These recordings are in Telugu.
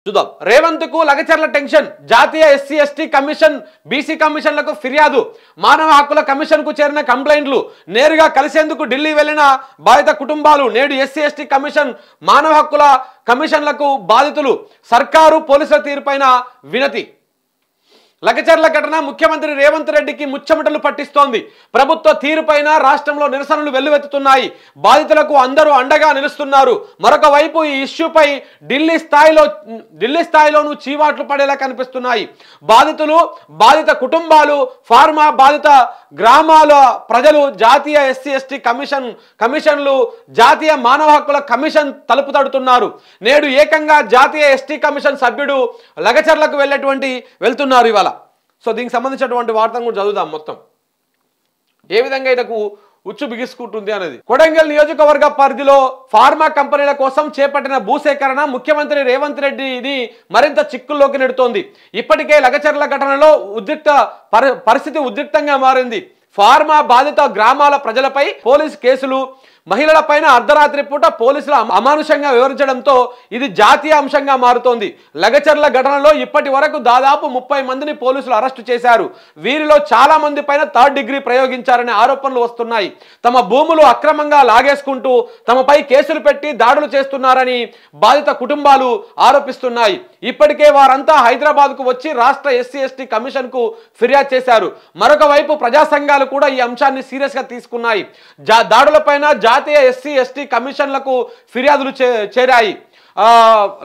చూద్దాం. రేవంత్ కు లగచర్ల టెన్షన్. జాతీయ ఎస్సీ ఎస్టీ కమిషన్ బీసీ కమిషన్లకు ఫిర్యాదు. మానవ హక్కుల కమిషన్ కు చేరిన కంప్లైంట్లు. నేరుగా కలిసేందుకు ఢిల్లీ వెళ్లిన బాధిత కుటుంబాలు. నేడు ఎస్సీ ఎస్టీ కమిషన్ మానవ హక్కుల కమిషన్లకు బాధితులు. సర్కారు పోలీసుల తీరుపైన వినతి. లగచర్ల ఘటన ముఖ్యమంత్రి రేవంత్ రెడ్డికి ముచ్చమటలు పట్టిస్తోంది. ప్రభుత్వ తీరుపైన రాష్ట్రంలో నిరసనలు వెల్లువెత్తుతున్నాయి. బాధితులకు అందరూ అండగా నిలుస్తున్నారు. మరొక వైపు ఈ ఇష్యూపై ఢిల్లీ స్థాయిలోనూ చీవాట్లు పడేలా కనిపిస్తున్నాయి. బాధితులు, బాధిత కుటుంబాలు, ఫార్మా బాధిత గ్రామాల ప్రజలు జాతీయ ఎస్సీ ఎస్టీ కమిషన్లు, జాతీయ మానవ హక్కుల కమిషన్ తలుపు తడుతున్నారు. నేడు ఏకంగా జాతీయ ఎస్టీ కమిషన్ సభ్యుడు లగచర్లకు వెళ్తున్నారు ఇవాళ. సో దీనికి సంబంధించినటువంటి వార్తను కూడా చదువుదాం మొత్తం. ఏ విధంగా ఇటకు ఉచ్చు బిగుసుకుంటుంది అనేది. కొడంగల్ నియోజకవర్గ పరిధిలో ఫార్మా కంపెనీల కోసం చేపట్టిన భూసేకరణ ముఖ్యమంత్రి రేవంత్ రెడ్డిని మరింత చిక్కుల్లోకి నెడుతోంది. ఇప్పటికే లగచర్ల ఘటనలో పరిస్థితి ఉద్రిక్తంగా మారింది. ఫార్మా బాధిత గ్రామాల ప్రజలపై పోలీసు కేసులు, మహిళలపైన అర్ధరాత్రి పూట పోలీసులు అమానుషంగా వివరించడంతో ఇది జాతీయ అంశంగా మారుతోంది. లగచర్ల ఘటనలో ఇప్పటి వరకు దాదాపు 30 మందిని పోలీసులు అరెస్టు చేశారు. వీరిలో చాలా మంది పైన 3rd డిగ్రీ ప్రయోగించారనే ఆరోపణలు వస్తున్నాయి. తమ భూములు అక్రమంగా లాగేసుకుంటూ తమపై కేసులు పెట్టి దాడులు చేస్తున్నారని బాధిత కుటుంబాలు ఆరోపిస్తున్నాయి. ఇప్పటికే వారంతా హైదరాబాద్ కు వచ్చి రాష్ట్ర ఎస్సీ ఎస్టీ కమిషన్ కు ఫిర్యాదు చేశారు. మరొక వైపు ప్రజా సంఘాలు కూడా ఈ అంశాన్ని సీరియస్ గా తీసుకున్నాయి. దాడులపైన జాతీయ ఎస్సీ ఎస్టీ కమిషన్లకు ఫిర్యాదులు చేరాయి.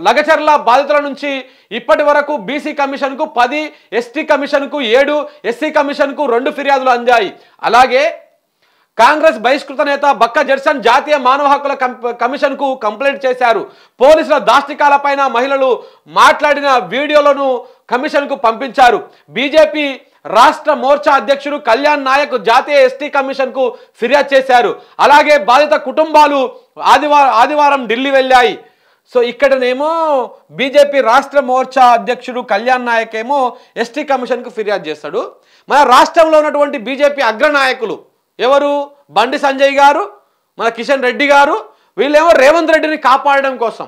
లగచర్ల బాధితుల నుంచి ఇప్పటి వరకు బీసీ కమిషన్ కు 10, ఎస్టీ కమిషన్ కు 7, ఎస్సీ కమిషన్ కు 2 ఫిర్యాదులు అందాయి. అలాగే కాంగ్రెస్ బహిష్కృత నేత బక్క జర్సన్ జాతీయ మానవ హక్కుల కమిషన్ కు కంప్లైంట్ చేశారు. పోలీసుల దాష్టికాలపైన మహిళలు మాట్లాడిన వీడియోలను కమిషన్ కు పంపించారు. బీజేపీ రాష్ట్ర మోర్చా అధ్యక్షుడు కళ్యాణ్ నాయక్ జాతీయ ఎస్టీ కమిషన్ కు ఫిర్యాదు చేశారు. అలాగే బాధిత కుటుంబాలు ఆదివారం ఢిల్లీ వెళ్ళాయి. సో ఇక్కడనేమో బీజేపీ రాష్ట్ర మోర్చా అధ్యక్షుడు కళ్యాణ్ నాయక్ ఏమో ఎస్టీ కమిషన్ కు ఫిర్యాదు చేస్తాడు. మన రాష్ట్రంలో ఉన్నటువంటి బీజేపీ అగ్రనాయకులు ఎవరు? బండి సంజయ్ గారు, మన కిషన్ రెడ్డి గారు, వీళ్ళేమో రేవంత్ రెడ్డిని కాపాడడం కోసం.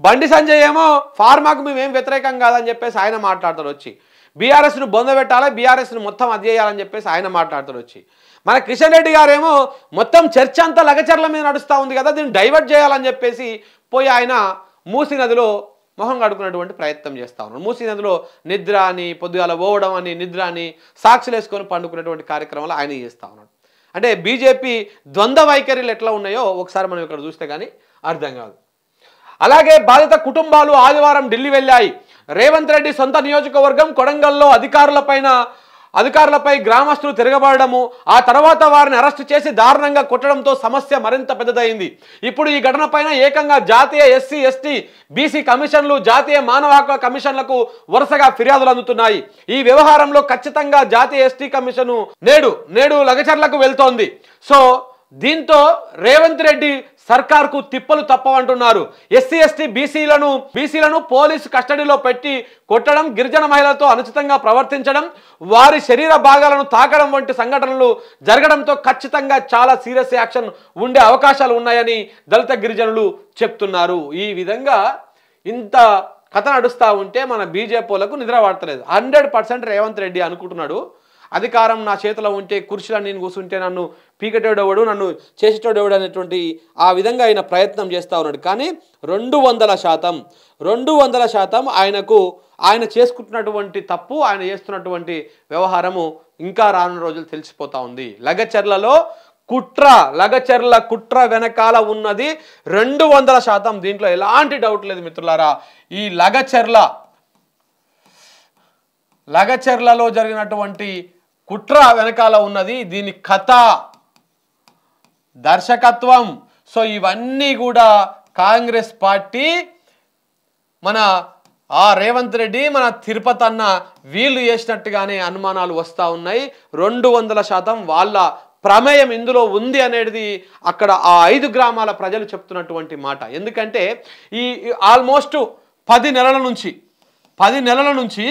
బండి సంజయ్ ఏమో ఫార్మాకు మేమేం వ్యతిరేకం కాదని చెప్పేసి ఆయన మాట్లాడతాడు వచ్చి. బీఆర్ఎస్ను బొందబెట్టాలి, బీఆర్ఎస్ను మొత్తం అధ్యేయాలని చెప్పేసి ఆయన మాట్లాడతాడు వచ్చి. మన కిషన్ రెడ్డి గారేమో మొత్తం చర్చ అంతా లగచర్ల మీద నడుస్తూ ఉంది కదా, దీన్ని డైవర్ట్ చేయాలని చెప్పేసి పోయి ఆయన మూసీ నదిలో మొహం కడుకున్నటువంటి ప్రయత్నం చేస్తూ ఉన్నాడు. మూసీ నదిలో నిద్ర అని, పొద్దుగాల పోవడం అని, నిద్ర అని, సాక్షులు వేసుకొని పండుకునేటువంటి కార్యక్రమాలు ఆయన చేస్తూ ఉన్నాడు. అంటే బీజేపీ ద్వంద్వ వైఖరిలు ఎట్లా ఉన్నాయో ఒకసారి మనం ఇక్కడ చూస్తే కానీ అర్థం కాదు. అలాగే బాధిత కుటుంబాలు ఆదివారం ఢిల్లీ వెళ్ళాయి. రేవంత్ రెడ్డి సొంత నియోజకవర్గం కొడంగల్లో అధికారులపై గ్రామస్తులు తిరగబడము, ఆ తర్వాత వారిని అరెస్టు చేసి దారుణంగా కొట్టడంతో సమస్య మరింత పెద్దదైంది. ఇప్పుడు ఈ ఘటన పైన ఏకంగా జాతీయ ఎస్సీ ఎస్టీ బీసీ కమిషన్లు, జాతీయ మానవ హక్కుల కమిషన్లకు వరుసగా ఫిర్యాదులు అందుతున్నాయి. ఈ వ్యవహారంలో ఖచ్చితంగా జాతీయ ఎస్టీ కమిషన్ నేడు లగచర్లకు వెళ్తోంది. సో దీంతో రేవంత్ రెడ్డి సర్కార్కు తిప్పలు తప్పవంటున్నారు. ఎస్సీ ఎస్టీ బీసీలను పోలీసు కస్టడీలో పెట్టి కొట్టడం, గిరిజన మహిళలతో అనుచితంగా ప్రవర్తించడం, వారి శరీర భాగాలను తాకడం వంటి సంఘటనలు జరగడంతో ఖచ్చితంగా చాలా సీరియస్ యాక్షన్ ఉండే అవకాశాలు ఉన్నాయని దళిత గిరిజనులు చెప్తున్నారు. ఈ విధంగా ఇంత కథ నడుస్తూ ఉంటే మన బీజేపీలకు నిద్ర పడతలేదు. 100% రేవంత్ రెడ్డి అనుకుంటున్నాడు అధికారం నా చేతిలో ఉంటే, కుర్చీలో నేను కూర్చుంటే నన్ను పీకెటోడెవడు, నన్ను చేసేటోడెవడు అనేటువంటి ఆ విధంగా ఆయన ప్రయత్నం చేస్తూ ఉన్నాడు. కానీ 200% ఆయన చేసుకుంటున్నటువంటి తప్పు, ఆయన చేస్తున్నటువంటి వ్యవహారము ఇంకా రానున్న రోజులు తెలిసిపోతా ఉంది. లగచర్ల కుట్ర వెనకాల ఉన్నది 200%. దీంట్లో ఎలాంటి డౌట్ లేదు మిత్రులారా. ఈ లగచర్లలో జరిగినటువంటి కుట్ర వెనకాల ఉన్నది, దీని కథ, దర్శకత్వం. సో ఇవన్నీ కూడా కాంగ్రెస్ పార్టీ, మన రేవంత్ రెడ్డి, మన తిరుపతి అన్న వీళ్ళు చేసినట్టుగానే అనుమానాలు వస్తూ ఉన్నాయి. 200% వాళ్ళ ప్రమేయం ఇందులో ఉంది అనేది అక్కడ ఆ 5 గ్రామాల ప్రజలు చెప్తున్నటువంటి మాట. ఎందుకంటే ఈ ఆల్మోస్ట్ 10 నెలల నుంచి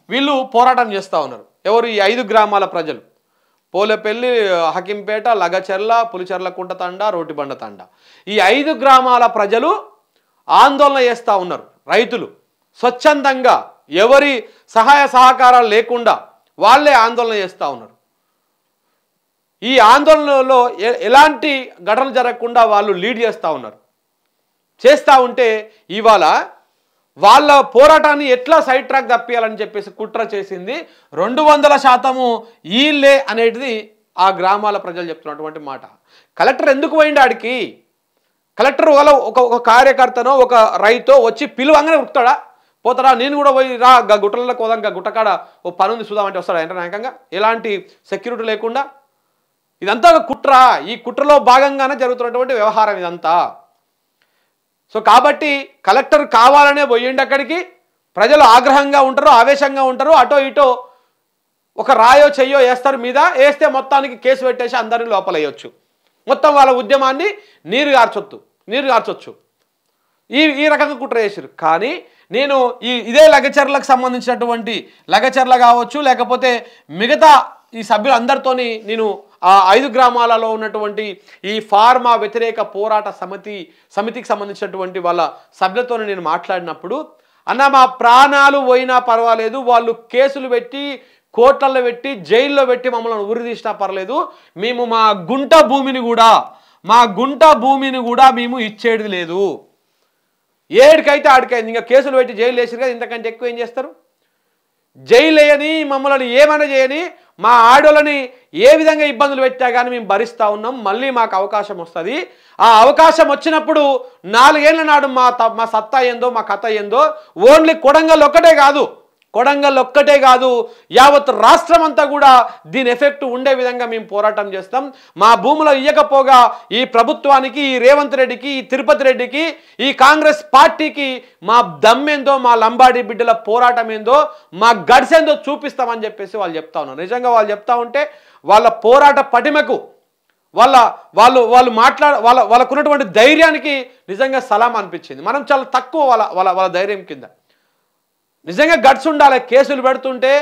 వీళ్ళు పోరాటం చేస్తూ ఉన్నారు. ఎవరు? ఈ 5 గ్రామాల ప్రజలు. పోలేపల్లి, హకింపేట, లగచర్ల, పులిచెర్ల కుంట తండ, రోటిబండ తండ. ఈ 5 గ్రామాల ప్రజలు ఆందోళన చేస్తూ ఉన్నారు. రైతులు స్వచ్ఛందంగా ఎవరి సహాయ సహకారాలు లేకుండా వాళ్ళే ఆందోళన చేస్తూ ఉన్నారు. ఈ ఆందోళనలో ఎలాంటి ఘటనలు జరగకుండా వాళ్ళు లీడ్ చేస్తూ ఉన్నారు. చేస్తూ ఉంటే ఇవాళ వాళ్ళ పోరాటాన్ని ఎట్లా సైడ్ ట్రాక్ తప్పియాలని చెప్పేసి కుట్ర చేసింది 200% ఈళ్ళే అనేది ఆ గ్రామాల ప్రజలు చెప్తున్నటువంటి మాట. కలెక్టర్ ఎందుకు పోయింది ఆడికి? కలెక్టర్ వాళ్ళ ఒక కార్యకర్తనో ఒక రైతో వచ్చి పిలువంగానే ఉరుకుతాడా? పోతాడా? నేను కూడా పోయి రా గుట్టలలో కోదాం, గుట్టకాడ ఓ పనుంది చూద్దామంటే వస్తాడా? అంటే నాయకంగా ఎలాంటి సెక్యూరిటీ లేకుండా ఇదంతా ఒక కుట్ర. ఈ కుట్రలో భాగంగానే జరుగుతున్నటువంటి వ్యవహారం ఇదంతా. సో కాబట్టి కలెక్టర్ కావాలనే పోయిండి అక్కడికి. ప్రజలు ఆగ్రహంగా ఉంటారు, ఆవేశంగా ఉంటారు. అటో ఇటో ఒక రాయో చెయ్యో వేస్తారు, మీద వేస్తే మొత్తానికి కేసు పెట్టేసి అందరినీ లోపలేయొచ్చు. మొత్తం వాళ్ళ ఉద్యమాన్ని నీరు గార్చొచ్చు. ఈ రకంగా కుట్ర చేశారు. కానీ నేను ఇదే లగచర్లకు సంబంధించినటువంటి లగచర్ల కావచ్చు, లేకపోతే మిగతా ఈ సభ్యులందరితోని నేను ఆ 5 గ్రామాలలో ఉన్నటువంటి ఈ ఫార్మా వ్యతిరేక పోరాట సమితికి సంబంధించినటువంటి వాళ్ళ సభ్యులతో నేను మాట్లాడినప్పుడు, అన్న మా ప్రాణాలు పోయినా పర్వాలేదు, వాళ్ళు కేసులు పెట్టి కోర్టులలో పెట్టి జైల్లో పెట్టి మమ్మల్ని ఉరి తీసినా పర్లేదు, మేము మా గుంట భూమిని కూడా మేము ఇచ్చేది లేదు. ఏడికైతే ఆడికైంది. ఇంకా కేసులు పెట్టి జైలు వేసారు కదా, ఇంతకంటే ఎక్కువ ఏం చేస్తారు? జైలు వేయని, మమ్మల్ని ఏమైనా చేయని, మా ఆడోళ్ళని ఏ విధంగా ఇబ్బందులు పెట్టా కానీ మేము భరిస్తూ ఉన్నాం. మళ్ళీ మాకు అవకాశం వస్తుంది. ఆ అవకాశం వచ్చినప్పుడు 4 ఏళ్ల నాడు మా సత్తా ఏందో, మా కథ ఏందో, ఓన్లీ కొడంగల్ ఒక్కటే కాదు యావత్ రాష్ట్రం అంతా కూడా దీని ఎఫెక్ట్ ఉండే విధంగా మేము పోరాటం చేస్తాం. మా భూములు ఇయ్యకపోగా ఈ ప్రభుత్వానికి, ఈ రేవంత్ రెడ్డికి, ఈ తిరుపతి రెడ్డికి, ఈ కాంగ్రెస్ పార్టీకి మా దమ్మేందో, మా లంబాడి బిడ్డల పోరాటం ఏందో, మా గడిసేందో చూపిస్తామని చెప్పేసి వాళ్ళు చెప్తా ఉన్నారు. నిజంగా వాళ్ళు చెప్తా ఉంటే వాళ్ళ పోరాట పటిమకు, వాళ్ళకున్నటువంటి ధైర్యానికి నిజంగా సలాం అనిపించింది. మనం చాలా తక్కువ వాళ్ళ ధైర్యం కింద. నిజంగా గట్స్ ఉండాలి. కేసులు పెడుతుంటే,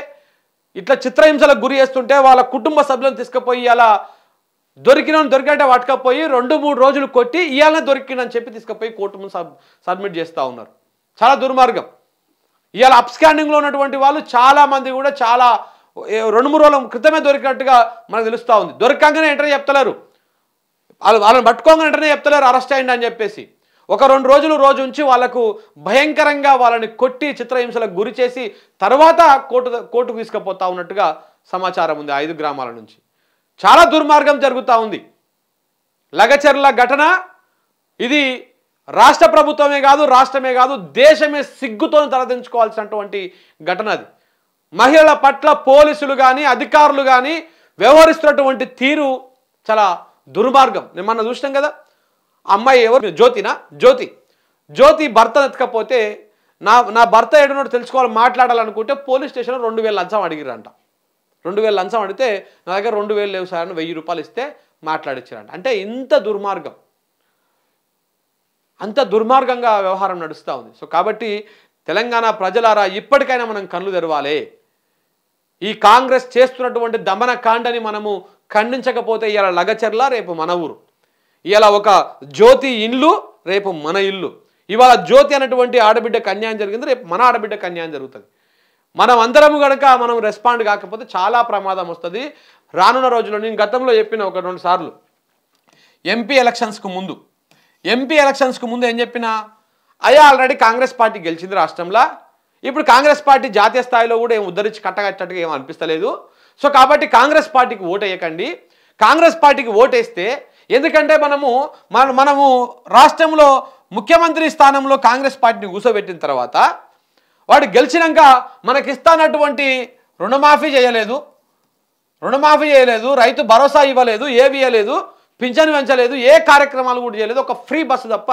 ఇట్లా చిత్రహింసలకు గురి చేస్తుంటే వాళ్ళ కుటుంబ సభ్యులను తీసుకుపోయి అలా దొరికినట్టే పట్టుకపోయి 2-3 రోజులు కొట్టి ఇవాళనే దొరికినని చెప్పి తీసుకుపోయి కోర్టు ముందు సబ్మిట్ చేస్తూ ఉన్నారు. చాలా దుర్మార్గం. ఇవాళ అప్స్కాండింగ్లో ఉన్నటువంటి వాళ్ళు చాలామంది కూడా చాలా 2-3 రోజుల క్రితమే దొరికినట్టుగా మనకు తెలుస్తూ ఉంది. దొరకంగానే వెంటనే చెప్తలేరు, వాళ్ళని పట్టుకోగానే వెంటనే చెప్తలేరు అరెస్ట్ అయ్యింది అని చెప్పేసి. ఒక 2 రోజులు ఉంచి వాళ్ళకు భయంకరంగా వాళ్ళని కొట్టి చిత్రహింసలకు గురి చేసి తర్వాత కోర్టుకు తీసుకుపోతా ఉన్నట్టుగా సమాచారం ఉంది 5 గ్రామాల నుంచి. చాలా దుర్మార్గం జరుగుతూ ఉంది. లగచర్ల ఘటన ఇది రాష్ట్ర ప్రభుత్వమే కాదు, రాష్ట్రమే కాదు, దేశమే సిగ్గుతో తలదించుకోవాల్సినటువంటి ఘటన అది. మహిళల పట్ల పోలీసులు కానీ అధికారులు కానీ వ్యవహరిస్తున్నటువంటి తీరు చాలా దుర్మార్గం. నేను మొన్న చూసినాం కదా, అమ్మాయి ఎవరు, జ్యోతి భర్త ఎత్తకపోతే నా భర్త ఏడున్నట్టు తెలుసుకోవాలి, మాట్లాడాలనుకుంటే పోలీస్ స్టేషన్లో 2000 లంచం అడిగిరంట. 2000 లంచం అడిగితే నా దగ్గర 2000 లేవు సార్ అని 1000 రూపాయలు ఇస్తే మాట్లాడిచ్చారంట. అంటే అంత దుర్మార్గంగా వ్యవహారం నడుస్తూ ఉంది. సో కాబట్టి తెలంగాణ ప్రజలారా, ఇప్పటికైనా మనం కళ్ళు తెరవాలి. ఈ కాంగ్రెస్ చేస్తున్నటువంటి దమన కాండని మనము ఖండించకపోతే ఇవాళ లగచర్ల, రేపు మన ఊరు. ఇవాళ ఒక జ్యోతి ఇల్లు, రేపు మన ఇల్లు. ఇవాళ జ్యోతి అనేటువంటి ఆడబిడ్డకు అన్యాయం జరిగింది, రేపు మన ఆడబిడ్డకు అన్యాయం జరుగుతుంది. మనం అందరం కనుక మనం రెస్పాండ్ కాకపోతే చాలా ప్రమాదం వస్తుంది రానున్న రోజుల్లో. నేను గతంలో చెప్పిన 1-2 సార్లు ఎంపీ ఎలక్షన్స్కు ముందు ఏం చెప్పినా, అయ్యా ఆల్రెడీ కాంగ్రెస్ పార్టీ గెలిచింది రాష్ట్రంలో, ఇప్పుడు కాంగ్రెస్ పార్టీ జాతీయ స్థాయిలో కూడా ఏం ఉద్ధరించి కట్టగట్టట్టుగా ఏం అనిపిస్తలేదు. సో కాబట్టి కాంగ్రెస్ పార్టీకి ఓటు వేయకండి. కాంగ్రెస్ పార్టీకి ఓటేస్తే, ఎందుకంటే మనము రాష్ట్రంలో ముఖ్యమంత్రి స్థానంలో కాంగ్రెస్ పార్టీని కూర్చోబెట్టిన తర్వాత వాడు గెలిచినాక మనకిస్తానటువంటి రుణమాఫీ చేయలేదు, రైతు భరోసా ఇవ్వలేదు, ఏవి ఇవ్వలేదు, పింఛను పెంచలేదు, ఏ కార్యక్రమాలు కూడా చేయలేదు, ఒక ఫ్రీ బస్సు తప్ప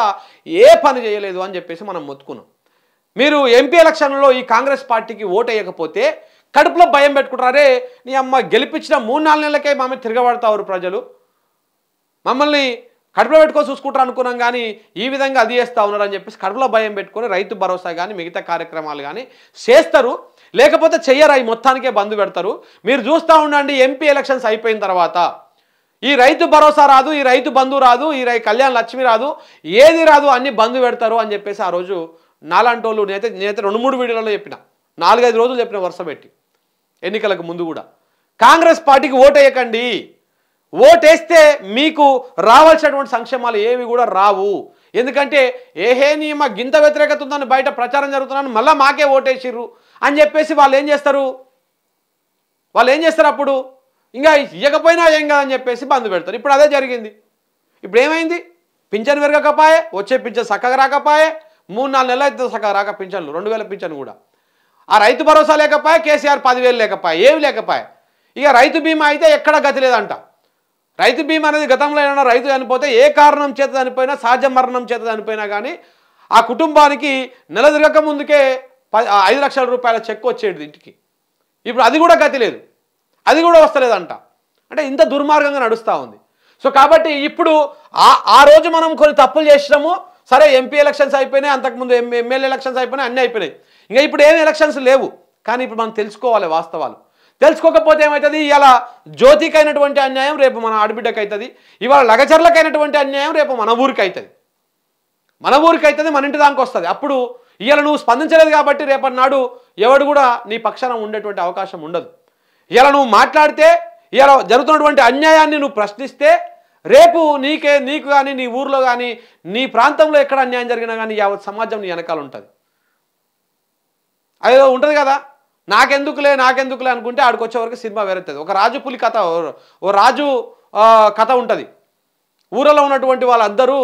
ఏ పని చేయలేదు అని చెప్పేసి మనం మొత్తుకున్నాం. మీరు ఎంపీ ఎలక్షన్లో ఈ కాంగ్రెస్ పార్టీకి ఓటు వేయకపోతే కడుపులో భయం పెట్టుకుంటారే, నీ అమ్మ గెలిపించిన 3-4 నెలలకే మా మీద తిరగబడతారు ప్రజలు, మమ్మల్ని కడుపులో పెట్టుకొని చూసుకుంటారు అనుకున్నాం, కానీ ఈ విధంగా అది చేస్తూ ఉన్నారు అని చెప్పేసి కడుపులో భయం పెట్టుకొని రైతు భరోసా కానీ మిగతా కార్యక్రమాలు కానీ చేస్తారు. లేకపోతే చెయ్యరు, అవి మొత్తానికే బంద్ పెడతారు. మీరు చూస్తూ ఉండండి, ఎంపీ ఎలక్షన్స్ అయిపోయిన తర్వాత ఈ రైతు భరోసా రాదు, ఈ రైతు బంధు రాదు, ఈ కళ్యాణ లక్ష్మి రాదు, ఏది రాదు, అన్ని బంధు పెడతారు అని చెప్పేసి ఆ రోజు నాలాంటోళ్ళు నేనైతే 2-3 వీడియోలలో చెప్పిన, 4-5 రోజులు చెప్పిన వరుస పెట్టి ఎన్నికలకు ముందు కూడా. కాంగ్రెస్ పార్టీకి ఓటేయకండి, ఓటేస్తే మీకు రావాల్సినటువంటి సంక్షేమాలు ఏవి కూడా రావు. ఎందుకంటే నియమ గింత వ్యతిరేకత ఉందని బయట ప్రచారం జరుగుతున్నాను, మళ్ళీ మాకే ఓటేసిర్రు అని చెప్పేసి వాళ్ళు ఏం చేస్తారు అప్పుడు ఇంకా ఇవ్వకపోయినా ఏం కాదని చెప్పేసి బంద్ పెడతారు. ఇప్పుడు అదే జరిగింది. ఇప్పుడు ఏమైంది? పింఛన్ పెరగకపోయే, వచ్చే పింఛన్ చక్కగా రాకపోయే, 3-4 నెలలు అయితే చక్కగా రాక పింఛన్లు, 2000 పింఛన్ కూడా. ఆ రైతు భరోసా లేకపోయే, కేసీఆర్ 10,000 లేకపోయే, ఏవి లేకపోయే. ఇక రైతు బీమా అయితే ఎక్కడ గతి లేదంట. రైతు బీమా అనేది గతంలో ఏమైనా రైతు చనిపోతే ఏ కారణం చేత చనిపోయినా, సహజ మరణం చేత చనిపోయినా కానీ ఆ కుటుంబానికి నెల తిరగక ముందుకే 5 లక్షల రూపాయల చెక్ వచ్చేది ఇంటికి. ఇప్పుడు అది కూడా గతి లేదు, అది కూడా వస్తలేదంట. అంటే ఇంత దుర్మార్గంగా నడుస్తూ ఉంది. సో కాబట్టి ఇప్పుడు ఆ రోజు మనం కొన్ని తప్పులు చేసినాము, సరే ఎంపీ ఎలక్షన్స్ అయిపోయినాయి, అంతకుముందు ఎమ్మెల్యే ఎలక్షన్స్ అయిపోయినాయి, అన్నీ అయిపోయినాయి. ఇంకా ఇప్పుడు ఏమి ఎలక్షన్స్ లేవు. కానీ ఇప్పుడు మనం తెలుసుకోవాలి వాస్తవాలు. తెలుసుకోకపోతే ఏమవుతుంది? ఇలా జ్యోతికి అయినటువంటి అన్యాయం రేపు మన ఆడబిడ్డకి అవుతుంది, ఇవాళ లగచర్లకు అయినటువంటి అన్యాయం రేపు మన ఊరికి అవుతుంది, మన ఇంటి దానికి వస్తుంది. అప్పుడు ఇవాళ నువ్వు స్పందించలేదు కాబట్టి రేపటి నాడు ఎవడు కూడా నీ పక్షాన ఉండేటువంటి అవకాశం ఉండదు. ఇలా నువ్వు మాట్లాడితే, ఇలా జరుగుతున్నటువంటి అన్యాయాన్ని నువ్వు ప్రశ్నిస్తే రేపు నీకు కానీ, నీ ఊర్లో కానీ, నీ ప్రాంతంలో ఎక్కడ అన్యాయం జరిగినా కానీ యావత్ సమాజం నీ వెనకాల ఉంటుంది. అదేదో ఉంటుంది కదా, నాకెందుకులే అనుకుంటే ఆడికి వచ్చేవరకు సినిమా వేరుతుంది. ఒక రాజు పులి కథ, ఓ రాజు కథ ఉంటుంది. ఊరిలో ఉన్నటువంటి వాళ్ళందరూ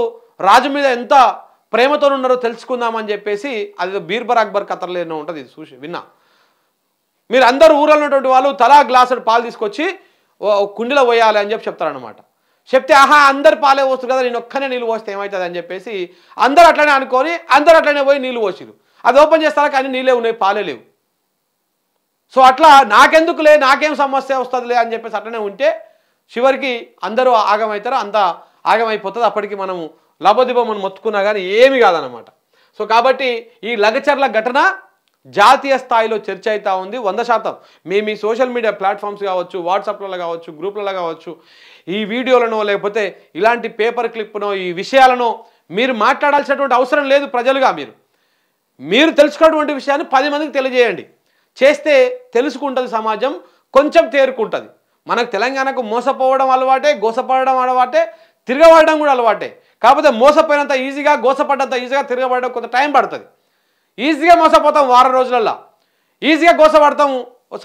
రాజు మీద ఎంత ప్రేమతో ఉన్నారో తెలుసుకుందామని చెప్పేసి, అది బీర్బర్ అక్బర్ కథలో ఏమో ఉంటుంది, ఇది చూసి విన్నా. మీరు అందరూ ఊరిలో ఉన్నటువంటి వాళ్ళు తలా గ్లాసుడు పాలు తీసుకొచ్చి కుండీలో పోయాలి అని చెప్పి చెప్తారనమాట. చెప్తే అందరు పాలే పోస్తారు కదా, నేను ఒక్కనే నీళ్ళు పోస్తే ఏమవుతుంది అని చెప్పేసి అందరూ అట్లనే అనుకొని అందరూ అట్లనే పోయి నీళ్ళు పోసిరు. అది ఓపెన్ చేస్తారా కానీ నీళ్ళే ఉన్నాయి, పాలే లేవు. సో అట్లా నాకెందుకులే, నాకేం సమస్య వస్తుందిలే అని చెప్పేసి అట్లనే ఉంటే చివరికి అందరూ ఆగమవుతారు, అంతా ఆగమైపోతుంది. అప్పటికి మనము లబోదిబోమని మొత్తుకున్నా కానీ ఏమి కాదనమాట. సో కాబట్టి ఈ లగచర్ల ఘటన జాతీయ స్థాయిలో చర్చ అవుతూ ఉంది 100%. మీ సోషల్ మీడియా ప్లాట్ఫామ్స్ కావచ్చు, వాట్సాప్లలో కావచ్చు, గ్రూప్లలో కావచ్చు, ఈ వీడియోలను లేకపోతే ఇలాంటి పేపర్ క్లిప్నో ఈ విషయాలను మీరు మాట్లాడాల్సినటువంటి అవసరం లేదు. ప్రజలుగా మీరు తెలుసుకున్నటువంటి విషయాన్ని 10 మందికి తెలియజేయండి. చేస్తే తెలుసుకుంటుంది సమాజం, కొంచెం తేరుకుంటుంది. మనకు తెలంగాణకు మోసపోవడం అలవాటే, గోసపడడం అలవాటే, తిరగబడడం కూడా అలవాటే. కాకపోతే మోసపోయినంత ఈజీగా, గోసపడ్డంత ఈజీగా తిరగబడడం కొంత టైం పడుతుంది. ఈజీగా మోసపోతాం వారం రోజులలో, ఈజీగా గోసపడతాం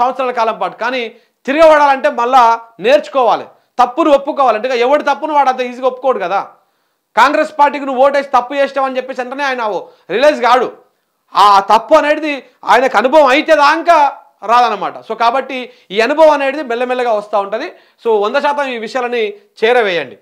సంవత్సరాల కాలం పాటు. కానీ తిరగబడాలంటే మళ్ళా నేర్చుకోవాలి, తప్పును ఒప్పుకోవాలి. అంటే ఎవడి తప్పును వాడు అంత ఈజీగా ఒప్పుకోడు కదా. కాంగ్రెస్ పార్టీకి నువ్వు ఓటేసి తప్పు చేస్తావని చెప్పేసి వెంటనే ఆయన రిలైజ్ కాడు. ఆ తప్పు అనేది ఆయనకు అనుభవం అయితే దాకా రాదనమాట. సో కాబట్టి ఈ అనుభవం అనేది మెల్లమెల్లగా వస్తూ ఉంటుంది. సో 100% ఈ విషయాలని చేరవేయండి.